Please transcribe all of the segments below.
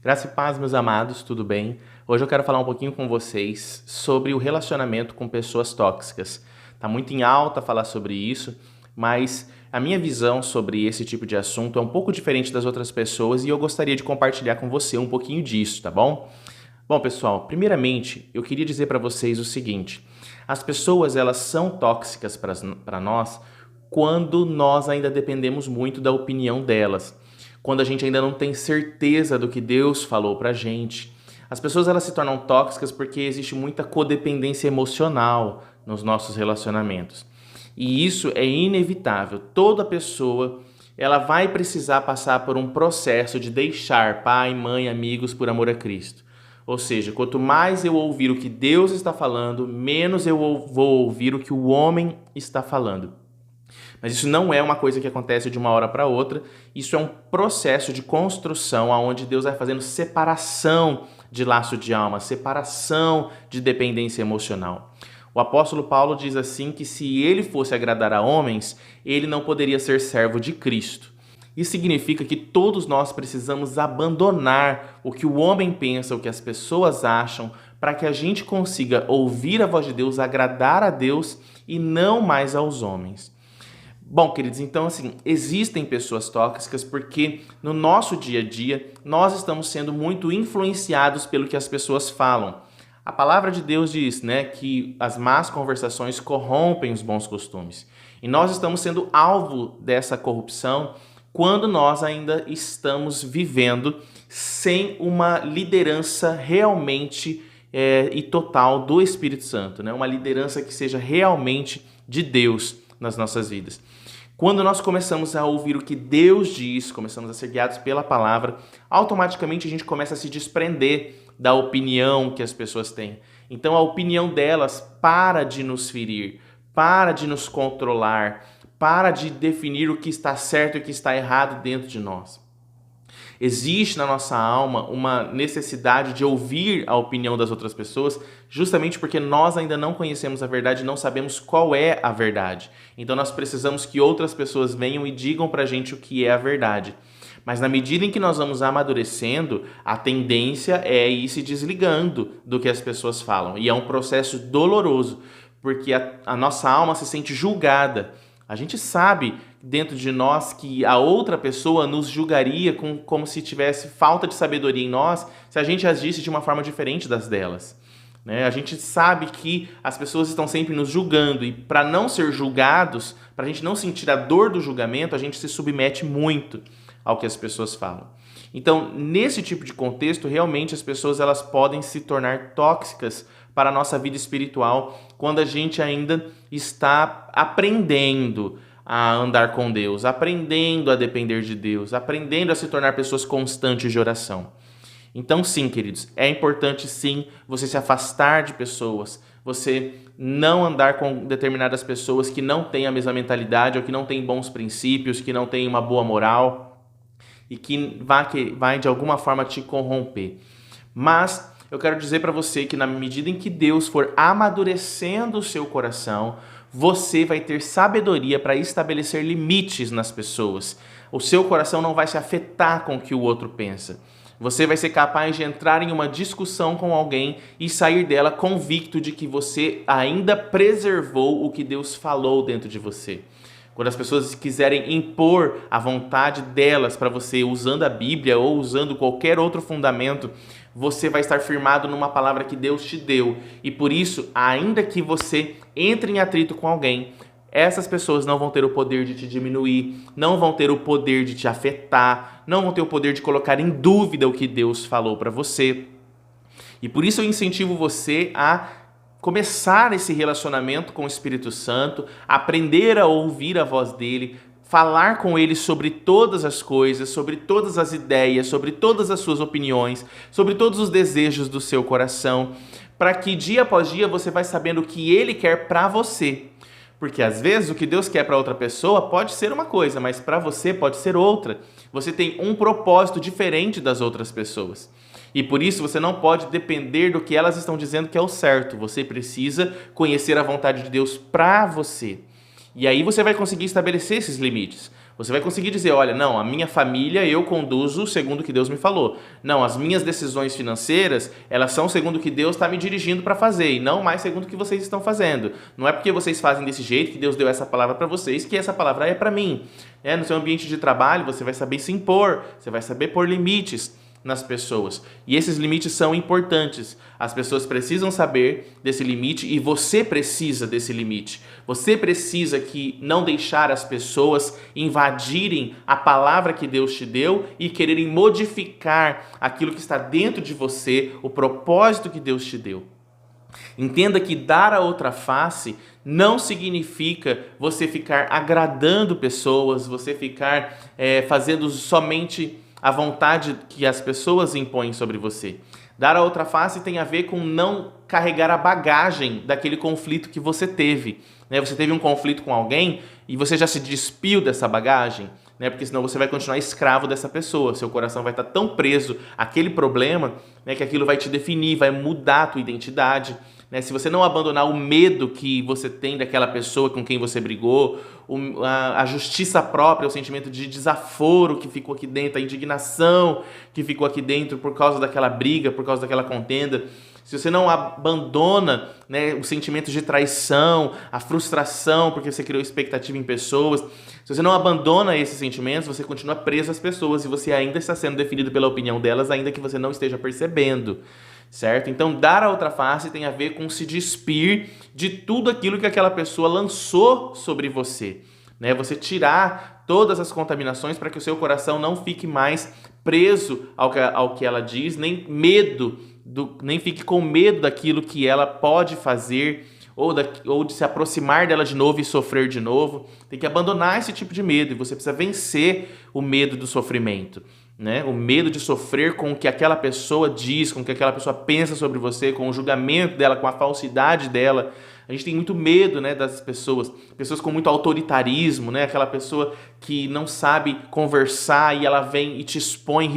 Graça e paz, meus amados, tudo bem? Hoje eu quero falar um pouquinho com vocês sobre o relacionamento com pessoas tóxicas. Tá muito em alta falar sobre isso, mas a minha visão sobre esse tipo de assunto é um pouco diferente das outras pessoas e eu gostaria de compartilhar com você um pouquinho disso, tá bom? Bom, pessoal, primeiramente, eu queria dizer para vocês o seguinte: as pessoas elas são tóxicas para nós quando nós ainda dependemos muito da opinião delas, quando a gente ainda não tem certeza do que Deus falou pra gente. As pessoas elas se tornam tóxicas porque existe muita codependência emocional nos nossos relacionamentos. E isso é inevitável. Toda pessoa ela vai precisar passar por um processo de deixar pai, mãe, amigos por amor a Cristo. Ou seja, quanto mais eu ouvir o que Deus está falando, menos eu vou ouvir o que o homem está falando. Mas isso não é uma coisa que acontece de uma hora para outra, isso é um processo de construção onde Deus vai fazendo separação de laço de alma, separação de dependência emocional. O apóstolo Paulo diz assim que se ele fosse agradar a homens, ele não poderia ser servo de Cristo. Isso significa que todos nós precisamos abandonar o que o homem pensa, o que as pessoas acham, para que a gente consiga ouvir a voz de Deus, agradar a Deus e não mais aos homens. Bom, queridos, então assim, existem pessoas tóxicas porque no nosso dia a dia nós estamos sendo muito influenciados pelo que as pessoas falam. A palavra de Deus diz, né, que as más conversações corrompem os bons costumes. E nós estamos sendo alvo dessa corrupção quando nós ainda estamos vivendo sem uma liderança realmente e total do Espírito Santo, né? Uma liderança que seja realmente de Deus nas nossas vidas. Quando nós começamos a ouvir o que Deus diz, começamos a ser guiados pela palavra, automaticamente a gente começa a se desprender da opinião que as pessoas têm. Então a opinião delas para de nos ferir, para de nos controlar, para de definir o que está certo e o que está errado dentro de nós. Existe na nossa alma uma necessidade de ouvir a opinião das outras pessoas, justamente porque nós ainda não conhecemos a verdade e não sabemos qual é a verdade. Então nós precisamos que outras pessoas venham e digam pra gente o que é a verdade. Mas na medida em que nós vamos amadurecendo, a tendência é ir se desligando do que as pessoas falam. E é um processo doloroso, porque a nossa alma se sente julgada. A gente sabe dentro de nós que a outra pessoa nos julgaria como se tivesse falta de sabedoria em nós se a gente agisse de uma forma diferente das delas. Né? A gente sabe que as pessoas estão sempre nos julgando e para não ser julgados, para a gente não sentir a dor do julgamento, a gente se submete muito ao que as pessoas falam. Então, nesse tipo de contexto, realmente as pessoas elas podem se tornar tóxicas para a nossa vida espiritual quando a gente ainda está aprendendo a andar com Deus, aprendendo a depender de Deus, aprendendo a se tornar pessoas constantes de oração. Então sim, queridos, é importante sim você se afastar de pessoas, você não andar com determinadas pessoas que não têm a mesma mentalidade ou que não têm bons princípios, que não têm uma boa moral e que vai de alguma forma te corromper. Mas eu quero dizer para você que na medida em que Deus for amadurecendo o seu coração, você vai ter sabedoria para estabelecer limites nas pessoas. O seu coração não vai se afetar com o que o outro pensa. Você vai ser capaz de entrar em uma discussão com alguém e sair dela convicto de que você ainda preservou o que Deus falou dentro de você. Quando as pessoas quiserem impor a vontade delas para você usando a Bíblia ou usando qualquer outro fundamento, você vai estar firmado numa palavra que Deus te deu. E por isso, ainda que você entre em atrito com alguém, essas pessoas não vão ter o poder de te diminuir, não vão ter o poder de te afetar, não vão ter o poder de colocar em dúvida o que Deus falou para você. E por isso eu incentivo você a começar esse relacionamento com o Espírito Santo, aprender a ouvir a voz dele, falar com ele sobre todas as coisas, sobre todas as ideias, sobre todas as suas opiniões, sobre todos os desejos do seu coração, para que dia após dia você vai sabendo o que ele quer para você. Porque às vezes o que Deus quer para outra pessoa pode ser uma coisa, mas para você pode ser outra. Você tem um propósito diferente das outras pessoas. E por isso você não pode depender do que elas estão dizendo que é o certo. Você precisa conhecer a vontade de Deus para você. E aí você vai conseguir estabelecer esses limites. Você vai conseguir dizer, olha, não, a minha família eu conduzo segundo o que Deus me falou. Não, as minhas decisões financeiras, elas são segundo o que Deus está me dirigindo para fazer e não mais segundo o que vocês estão fazendo. Não é porque vocês fazem desse jeito que Deus deu essa palavra para vocês que essa palavra é para mim. No seu ambiente de trabalho, você vai saber se impor, você vai saber pôr limites nas pessoas. E esses limites são importantes. As pessoas precisam saber desse limite e você precisa desse limite. Você precisa não deixar as pessoas invadirem a palavra que Deus te deu e quererem modificar aquilo que está dentro de você, o propósito que Deus te deu. Entenda que dar a outra face não significa você ficar agradando pessoas, você ficar fazendo somente a vontade que as pessoas impõem sobre você. Dar a outra face tem a ver com não carregar a bagagem daquele conflito que você teve. Você teve um conflito com alguém e você já se despiu dessa bagagem, porque senão você vai continuar escravo dessa pessoa. Seu coração vai estar tão preso àquele problema, que aquilo vai te definir, vai mudar a tua identidade. Se você não abandonar o medo que você tem daquela pessoa com quem você brigou, a justiça própria, o sentimento de desaforo que ficou aqui dentro, a indignação que ficou aqui dentro por causa daquela briga, por causa daquela contenda, se você não abandona o sentimento de traição, a frustração porque você criou expectativa em pessoas, se você não abandona esses sentimentos, você continua preso às pessoas e você ainda está sendo definido pela opinião delas, ainda que você não esteja percebendo. Certo? Então, dar a outra face tem a ver com se despir de tudo aquilo que aquela pessoa lançou sobre você. Você tirar todas as contaminações para que o seu coração não fique mais preso ao que ela diz, nem fique com medo daquilo que ela pode fazer ou de se aproximar dela de novo e sofrer de novo. Tem que abandonar esse tipo de medo e você precisa vencer o medo do sofrimento. O medo de sofrer com o que aquela pessoa diz, com o que aquela pessoa pensa sobre você, com o julgamento dela, com a falsidade dela. A gente tem muito medo das pessoas com muito autoritarismo, aquela pessoa que não sabe conversar e ela vem e te expõe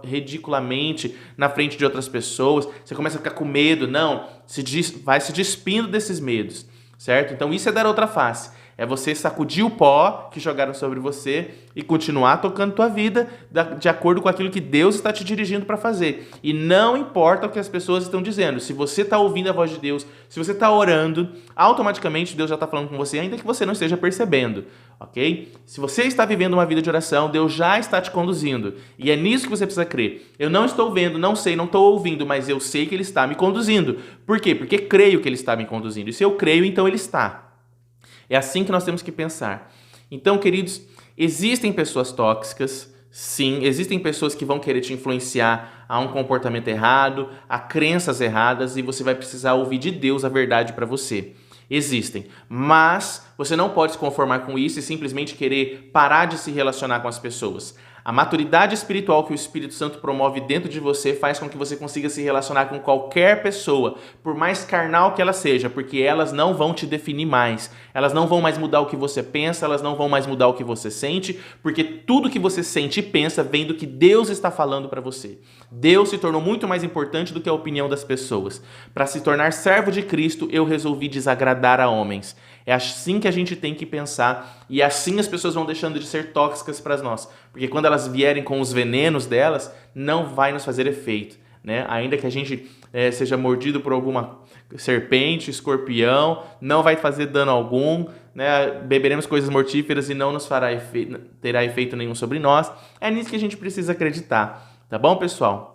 ridiculamente na frente de outras pessoas. Você começa a ficar com medo, vai se despindo desses medos, certo? Então isso é dar outra face. É você sacudir o pó que jogaram sobre você e continuar tocando tua vida de acordo com aquilo que Deus está te dirigindo para fazer. E não importa o que as pessoas estão dizendo. Se você está ouvindo a voz de Deus, se você está orando, automaticamente Deus já está falando com você, ainda que você não esteja percebendo, ok? Se você está vivendo uma vida de oração, Deus já está te conduzindo. E é nisso que você precisa crer. Eu não estou vendo, não sei, não estou ouvindo, mas eu sei que Ele está me conduzindo. Por quê? Porque creio que Ele está me conduzindo. E se eu creio, então Ele está. É assim que nós temos que pensar. Então, queridos, existem pessoas tóxicas, sim, existem pessoas que vão querer te influenciar a um comportamento errado, a crenças erradas, e você vai precisar ouvir de Deus a verdade para você. Existem, mas você não pode se conformar com isso e simplesmente querer parar de se relacionar com as pessoas. A maturidade espiritual que o Espírito Santo promove dentro de você faz com que você consiga se relacionar com qualquer pessoa, por mais carnal que ela seja, porque elas não vão te definir mais. Elas não vão mais mudar o que você pensa, elas não vão mais mudar o que você sente, porque tudo que você sente e pensa vem do que Deus está falando para você. Deus se tornou muito mais importante do que a opinião das pessoas. Para se tornar servo de Cristo, eu resolvi desagradar a homens. É assim que a gente tem que pensar e assim as pessoas vão deixando de ser tóxicas para nós. Porque quando elas vierem com os venenos delas, não vai nos fazer efeito. Ainda que a gente seja mordido por alguma serpente, escorpião, não vai fazer dano algum, beberemos coisas mortíferas e não nos terá efeito nenhum sobre nós. É nisso que a gente precisa acreditar. Tá bom, pessoal?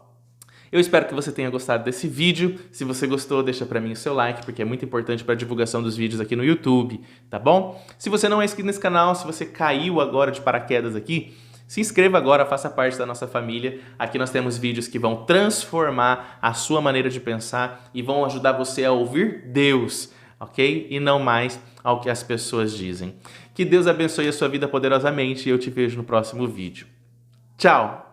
Eu espero que você tenha gostado desse vídeo. Se você gostou, deixa pra mim o seu like, porque é muito importante para a divulgação dos vídeos aqui no YouTube, tá bom? Se você não é inscrito nesse canal, se você caiu agora de paraquedas aqui, se inscreva agora, faça parte da nossa família. Aqui nós temos vídeos que vão transformar a sua maneira de pensar e vão ajudar você a ouvir Deus, ok? E não mais ao que as pessoas dizem. Que Deus abençoe a sua vida poderosamente e eu te vejo no próximo vídeo. Tchau!